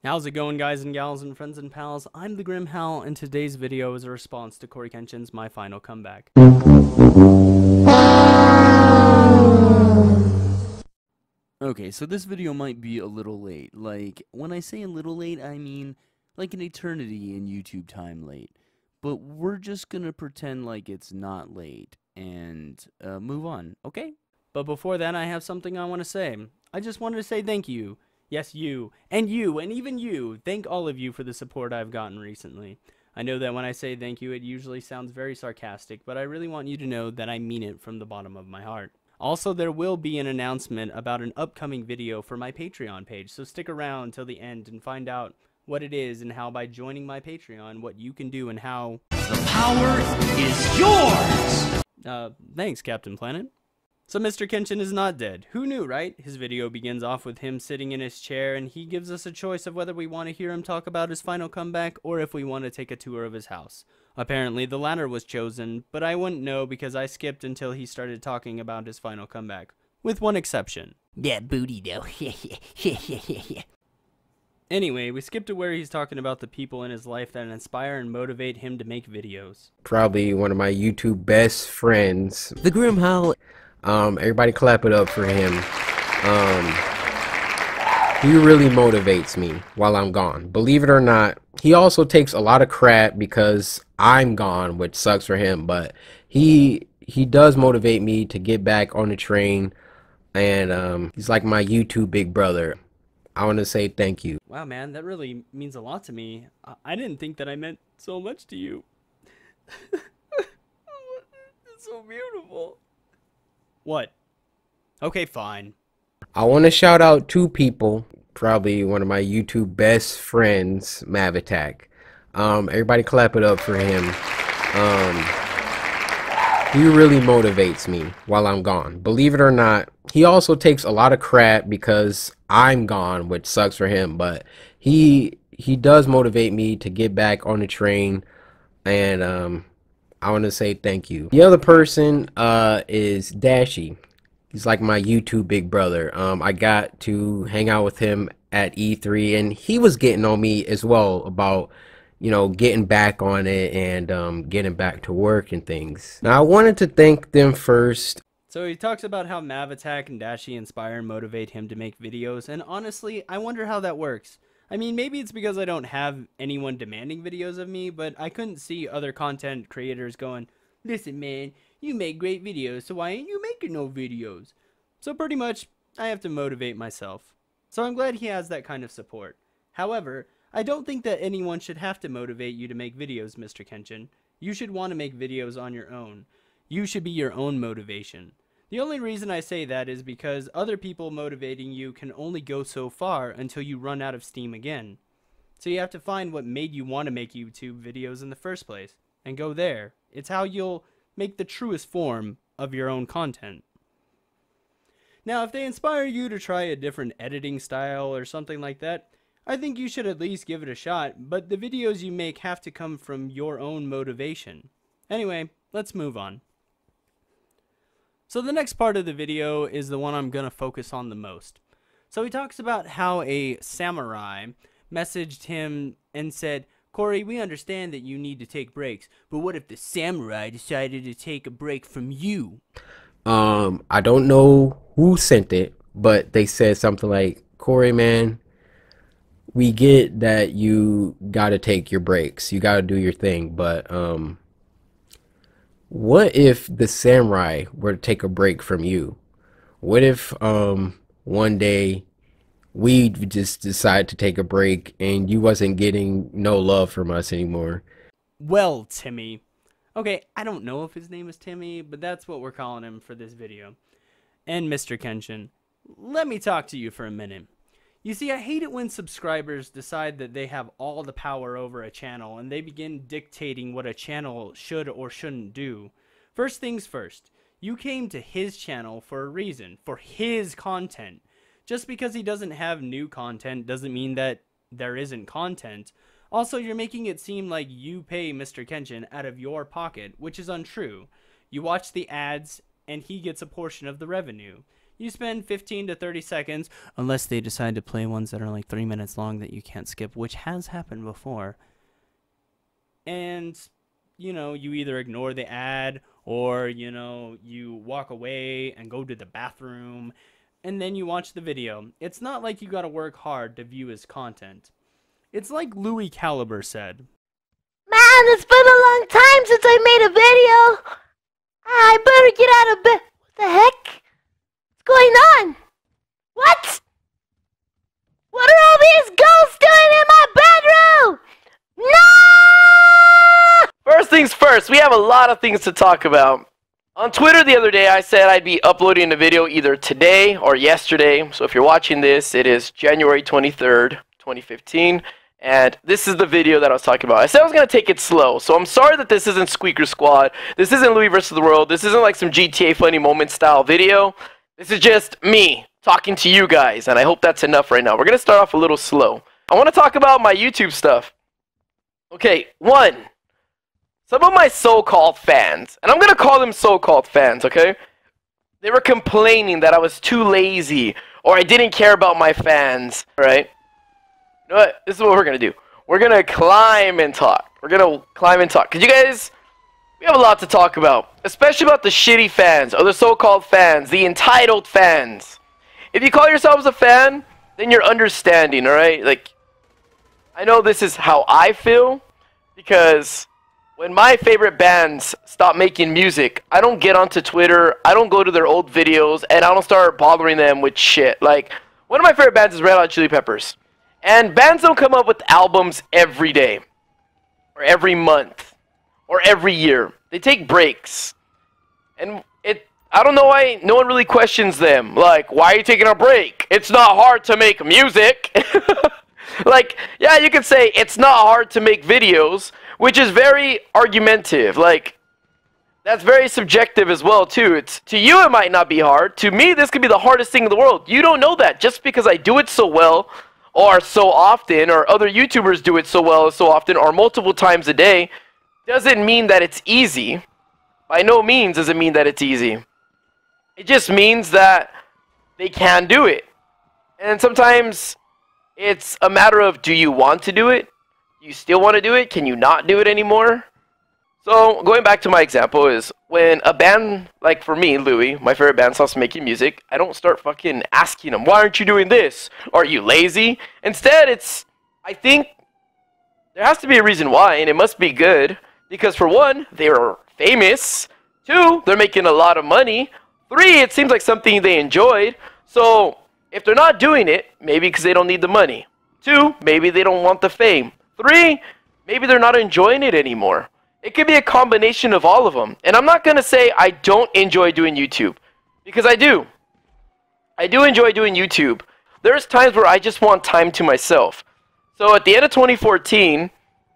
How's it going, guys and gals and friends and pals? I'm the Grimhowl, and today's video is a response to CoryxKenshin's My Final Comeback. Okay, so this video might be a little late. Like, when I say a little late, I mean like an eternity in YouTube time late. But we're just gonna pretend like it's not late and move on, okay? But before that, I have something I want to say. I just wanted to say thank you. Yes, you, and even you. Thank all of you for the support I've gotten recently. I know that when I say thank you, it usually sounds very sarcastic, but I really want you to know that I mean it from the bottom of my heart. Also, there will be an announcement about an upcoming video for my Patreon page, so stick around till the end and find out what it is and how by joining my Patreon, what you can do and how... The power is yours! Thanks, Captain Planet. So Mr. Kenshin is not dead. Who knew, right? His video begins off with him sitting in his chair, and he gives us a choice of whether we want to hear him talk about his final comeback or if we want to take a tour of his house. Apparently, the latter was chosen, but I wouldn't know because I skipped until he started talking about his final comeback. With one exception. That booty, though. Anyway, we skipped to where he's talking about the people in his life that inspire and motivate him to make videos. Probably one of my YouTube best friends, the Grimhowl. Everybody clap it up for him. He really motivates me while I'm gone. Believe it or not, he also takes a lot of crap because I'm gone, which sucks for him, but he does motivate me to get back on the train, and he's like my YouTube big brother. I want to say thank you. Wow, man, that really means a lot to me. I didn't think that I meant so much to you. It's so beautiful. What? Okay, fine. I want to shout out two people, probably one of my YouTube best friends, Mav Attack. Everybody clap it up for him. He really motivates me while I'm gone. Believe it or not, he also takes a lot of crap because I'm gone, which sucks for him, but he does motivate me to get back on the train, and I want to say thank you. The other person is Dashy. He's like my YouTube big brother. I got to hang out with him at E3, and he was getting on me as well about, you know, getting back on it and getting back to work and things. Now, I wanted to thank them first. So he talks about how Mav Attack and Dashi inspire and motivate him to make videos, and honestly, I wonder how that works. I mean, maybe it's because I don't have anyone demanding videos of me, but I couldn't see other content creators going, "Listen, man, you make great videos, so why ain't you making no videos?" So pretty much, I have to motivate myself. So I'm glad he has that kind of support. However, I don't think that anyone should have to motivate you to make videos, Mr. Kenshin. You should want to make videos on your own. You should be your own motivation. The only reason I say that is because other people motivating you can only go so far until you run out of steam again. So you have to find what made you want to make YouTube videos in the first place, and go there. It's how you'll make the truest form of your own content. Now, if they inspire you to try a different editing style or something like that, I think you should at least give it a shot, but the videos you make have to come from your own motivation. Anyway, let's move on. So the next part of the video is the one I'm going to focus on the most. So he talks about how a samurai messaged him and said, "Cory, we understand that you need to take breaks, but what if the samurai decided to take a break from you?" I don't know who sent it, but they said something like, "Cory, man, we get that you gotta take your breaks, you gotta do your thing, but what if the samurai were to take a break from you? What if one day we just decide to take a break and you wasn't getting no love from us anymore?" Well, Timmy. Okay, I don't know if his name is Timmy, but that's what we're calling him for this video. And Mr. Kenshin, let me talk to you for a minute. You see, I hate it when subscribers decide that they have all the power over a channel and they begin dictating what a channel should or shouldn't do. First things first, you came to his channel for a reason, for his content. Just because he doesn't have new content doesn't mean that there isn't content. Also, you're making it seem like you pay Mr. Kenshin out of your pocket, which is untrue. You watch the ads and he gets a portion of the revenue. You spend 15 to 30 seconds, unless they decide to play ones that are like 3 minutes long that you can't skip, which has happened before. And, you know, you either ignore the ad or, you know, you walk away and go to the bathroom and then you watch the video. It's not like you gotta work hard to view his content. It's like Louis Caliber said. Man, it's been a long time since I made a video. I better get out of bed. What the heck? What's going on? What? What are all these ghosts doing in my bedroom? No! First things first, we have a lot of things to talk about. On Twitter the other day, I said I'd be uploading a video either today or yesterday. So if you're watching this, it is January 23rd, 2015. And this is the video that I was talking about. I said I was going to take it slow. So I'm sorry that this isn't Squeaker Squad. This isn't Louis vs. the World. This isn't like some GTA funny moment style video. This is just me talking to you guys. And I hope that's enough right now. We're going to start off a little slow. I want to talk about my YouTube stuff. Okay, one. Some of my so-called fans, and I'm going to call them so-called fans, okay? They were complaining that I was too lazy or I didn't care about my fans, right? You know what? This is what we're going to do. We're going to climb and talk. We're going to climb and talk. Because you guys, we have a lot to talk about. Especially about the shitty fans or the so-called fans, the entitled fans. If you call yourselves a fan, then you're understanding, alright? Like, I know this is how I feel. Because when my favorite bands stop making music, I don't get onto Twitter, I don't go to their old videos, and I don't start bothering them with shit. Like, one of my favorite bands is Red Hot Chili Peppers. And bands don't come up with albums every day, or every month, or every year. They take breaks. And I don't know why no one really questions them. Like, why are you taking a break? It's not hard to make music. Like, yeah, you could say it's not hard to make videos, which is very argumentative. Like, that's very subjective as well, too. To you, it might not be hard. To me, this could be the hardest thing in the world. You don't know that. Just because I do it so well, or so often, or other YouTubers do it so well, so often, or multiple times a day, doesn't mean that it's easy. By no means does it mean that it's easy. It just means that they can do it. And sometimes it's a matter of, do you want to do it? Do you still want to do it? Can you not do it anymore? So, going back to my example is, when a band, like for me, Louis, my favorite band, stops making music, I don't start fucking asking them, why aren't you doing this? Are you lazy? Instead, I think there has to be a reason why, and it must be good. Because for one, they're famous. Two, they're making a lot of money. Three, it seems like something they enjoyed. So, if they're not doing it, maybe because they don't need the money. Two, maybe they don't want the fame. Three, maybe they're not enjoying it anymore. It could be a combination of all of them. And I'm not going to say I don't enjoy doing YouTube. Because I do. I do enjoy doing YouTube. There's times where I just want time to myself. So at the end of 2014,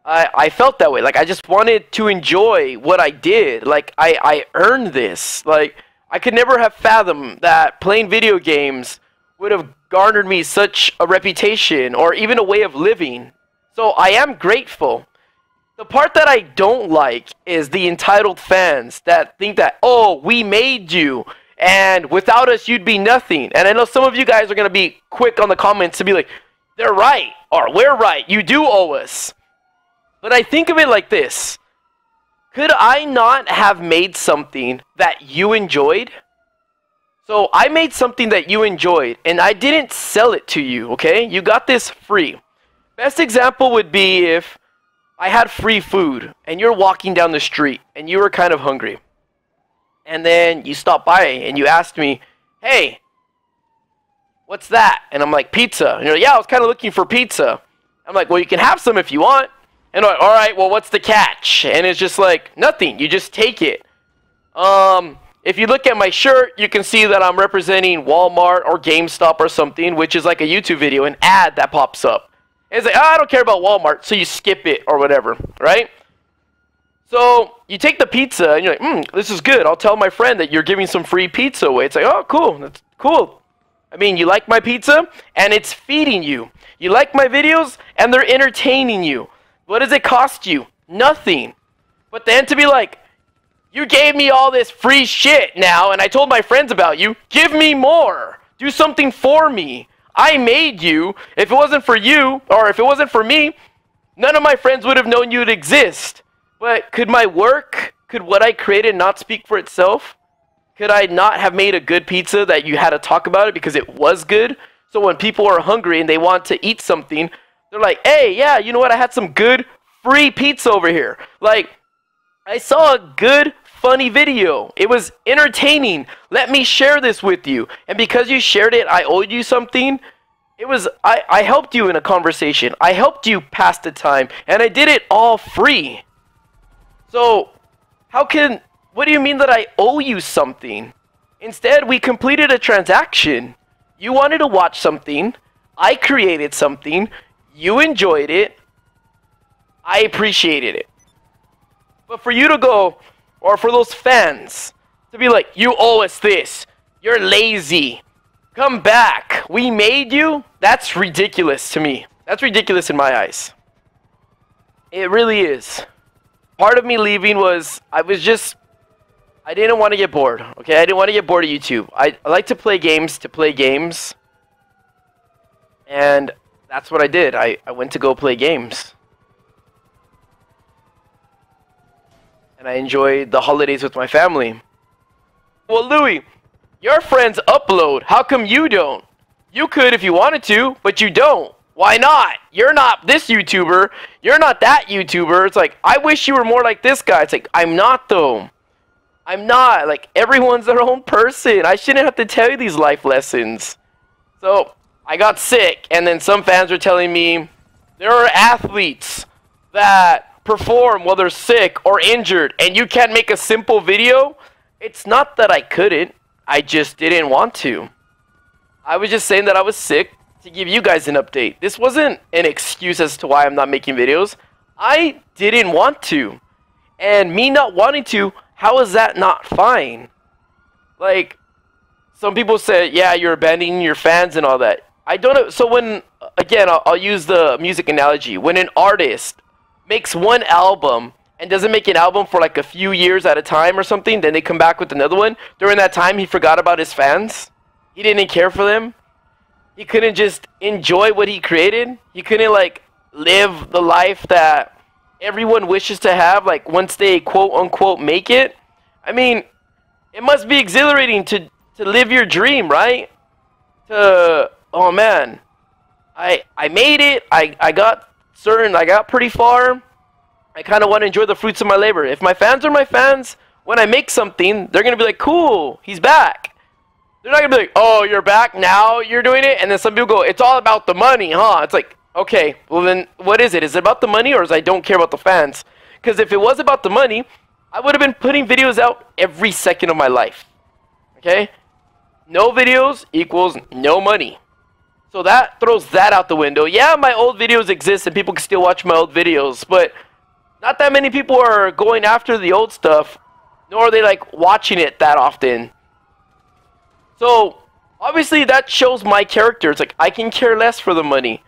I felt that way. Like, I just wanted to enjoy what I did. Like, I earned this. Like, I could never have fathomed that playing video games would have garnered me such a reputation or even a way of living. So I am grateful. The part that I don't like is the entitled fans that think that, oh, we made you, and without us, you'd be nothing. And I know some of you guys are going to be quick on the comments to be like, they're right, or we're right, you do owe us. But I think of it like this. Could I not have made something that you enjoyed? So I made something that you enjoyed, and I didn't sell it to you, okay? You got this free. Best example would be if I had free food, and you're walking down the street, and you were kind of hungry. And then you stopped by, and you asked me, hey, what's that? And I'm like, pizza. And you're like, yeah, I was kind of looking for pizza. I'm like, well, you can have some if you want. And I'm like, all right, well, what's the catch? And it's just like, nothing. You just take it. If you look at my shirt, you can see that I'm representing Walmart or GameStop or something, which is like a YouTube video, an ad that pops up. And it's like, oh, I don't care about Walmart, so you skip it or whatever, right? So you take the pizza, and you're like, this is good. I'll tell my friend that you're giving some free pizza away. It's like, oh, cool. That's cool. I mean, you like my pizza, and it's feeding you. You like my videos, and they're entertaining you. What does it cost you? Nothing. But then to be like, You gave me all this free shit now, and I told my friends about you. Give me more. Do something for me. I made you. If it wasn't for you, or if it wasn't for me, none of my friends would have known you'd exist. But could my work, could what I created not speak for itself? Could I not have made a good pizza that you had to talk about it because it was good? So when people are hungry and they want to eat something, they're like, hey, yeah, you know what? I had some good free pizza over here. Like, I saw a good, funny video. It was entertaining. Let me share this with you. And because you shared it, I owed you something. It was, I helped you in a conversation. I helped you pass the time. And I did it all free. So, what do you mean that I owe you something? Instead, we completed a transaction. You wanted to watch something. I created something. You enjoyed it. I appreciated it. But for you to go, or for those fans to be like, you owe us this. You're lazy. Come back. We made you? That's ridiculous to me. That's ridiculous in my eyes. It really is. Part of me leaving was, I didn't want to get bored, okay? I didn't want to get bored of YouTube. I like to play games and that's what I did. I went to go play games. And I enjoyed the holidays with my family. Well, Louis, your friends upload. How come you don't? You could if you wanted to, but you don't. Why not? You're not this YouTuber. You're not that YouTuber. It's like, I wish you were more like this guy. It's like, I'm not though. I'm not. Like, everyone's their own person. I shouldn't have to tell you these life lessons. So, I got sick, and then some fans were telling me there are athletes that perform while they're sick or injured, and you can't make a simple video. It's not that I couldn't. I just didn't want to. I was just saying that I was sick to give you guys an update. This wasn't an excuse as to why I'm not making videos. I didn't want to. And me not wanting to, how is that not fine? Like, some people say, yeah, you're abandoning your fans and all that. I don't know. So when, again, I'll use the music analogy. When an artist makes one album and doesn't make an album for like a few years at a time or something, then they come back with another one. During that time, he forgot about his fans. He didn't care for them. He couldn't just enjoy what he created. He couldn't, like, live the life that everyone wishes to have, like, once they quote-unquote make it. I mean, it must be exhilarating to live your dream, right? Oh man, I made it. I got pretty far. I kind of want to enjoy the fruits of my labor. If my fans are my fans, when I make something, they're going to be like, cool, he's back. They're not going to be like, oh, you're back, now you're doing it? And then some people go, it's all about the money, huh? It's like, okay, well then, what is it? Is it about the money, or is I don't care about the fans? Because if it was about the money, I would have been putting videos out every second of my life. Okay? No videos equals no money. So that throws that out the window. Yeah, my old videos exist and people can still watch my old videos, but not that many people are going after the old stuff, nor are they like watching it that often. So obviously that shows my character. It's like, I can care less for the money.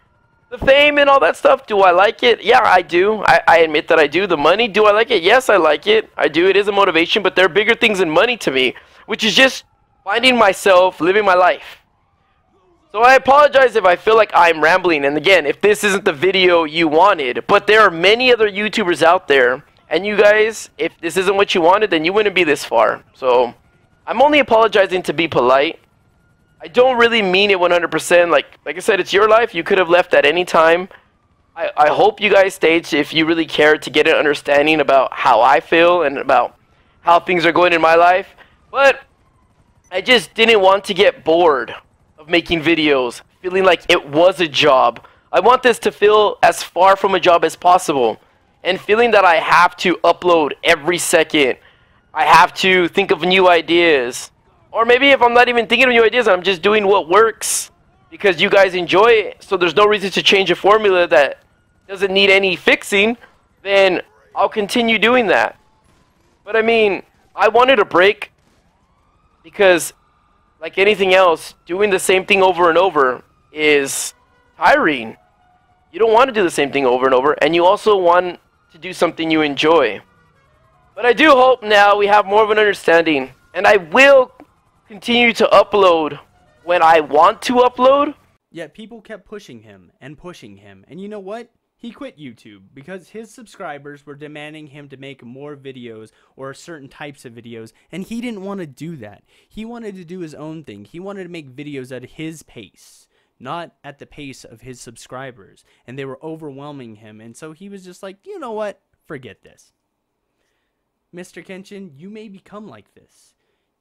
The fame and all that stuff, do I like it? Yeah, I do. I admit that I do. The money, do I like it? Yes, I like it. I do. It is a motivation, but there are bigger things than money to me, which is just finding myself, living my life. So I apologize if I feel like I'm rambling, and again, if this isn't the video you wanted, but there are many other YouTubers out there, and you guys, if this isn't what you wanted, then you wouldn't be this far. So I'm only apologizing to be polite. I don't really mean it 100%. Like I said, it's your life. You could have left at any time. I hope you guys stayed if you really care to get an understanding about how I feel and about how things are going in my life. But I just didn't want to get bored of making videos, feeling like it was a job. I want this to feel as far from a job as possible, and feeling that I have to upload every second. I have to think of new ideas. Or maybe if I'm not even thinking of new ideas, I'm just doing what works because you guys enjoy it, so there's no reason to change a formula that doesn't need any fixing, then I'll continue doing that. But I mean, I wanted a break because, like anything else, doing the same thing over and over is tiring. You don't want to do the same thing over and over, and you also want to do something you enjoy. But I do hope now we have more of an understanding. And I will continue to upload when I want to upload. Yet people kept pushing him, and you know what? He quit YouTube because his subscribers were demanding him to make more videos or certain types of videos, and he didn't want to do that. He wanted to do his own thing. He wanted to make videos at his pace, not at the pace of his subscribers, and they were overwhelming him, and so he was just like, you know what? Forget this. Mr. Kenshin, you may become like this.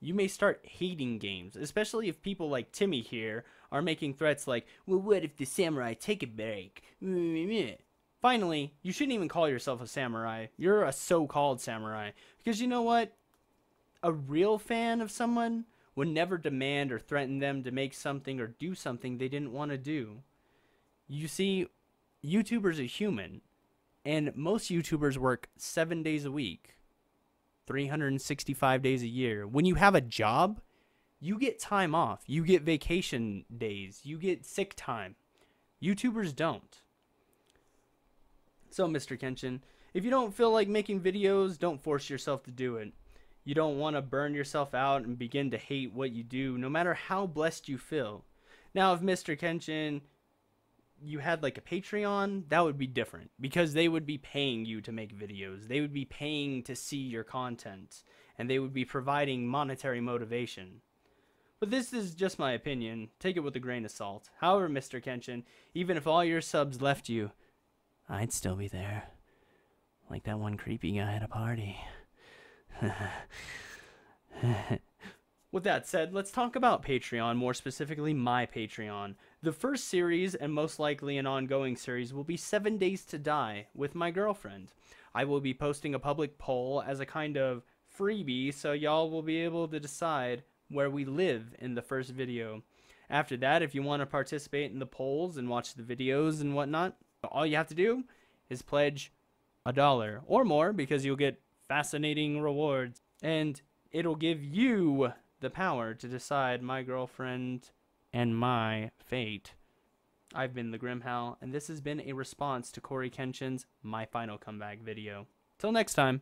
You may start hating games, especially if people like Timmy here are making threats like, well, what if the samurai take a break? Finally, you shouldn't even call yourself a samurai. You're a so-called samurai. Because you know what? A real fan of someone would never demand or threaten them to make something or do something they didn't want to do. You see, YouTubers are human, and most YouTubers work 7 days a week, 365 days a year. When you have a job, you get time off. You get vacation days. You get sick time. YouTubers don't. So, Mr. Kenshin, if you don't feel like making videos, don't force yourself to do it. You don't want to burn yourself out and begin to hate what you do, no matter how blessed you feel. Now, if Mr. Kenshin, you had like a Patreon, that would be different, because they would be paying you to make videos. They would be paying to see your content, and they would be providing monetary motivation. But this is just my opinion. Take it with a grain of salt. However, Mr. Kenshin, even if all your subs left you, I'd still be there. Like that one creepy guy at a party. With that said, let's talk about Patreon, more specifically my Patreon. The first series, and most likely an ongoing series, will be 7 Days to Die with my girlfriend. I will be posting a public poll as a kind of freebie, so y'all will be able to decide where we live in the first video. After that, if you want to participate in the polls and watch the videos and whatnot, all you have to do is pledge $1 or more, because you'll get fascinating rewards, and it'll give you the power to decide my girlfriend and my fate. I've been the Grimhowl, and this has been a response to CoryxKenshin's My Final Comeback video. Till next time.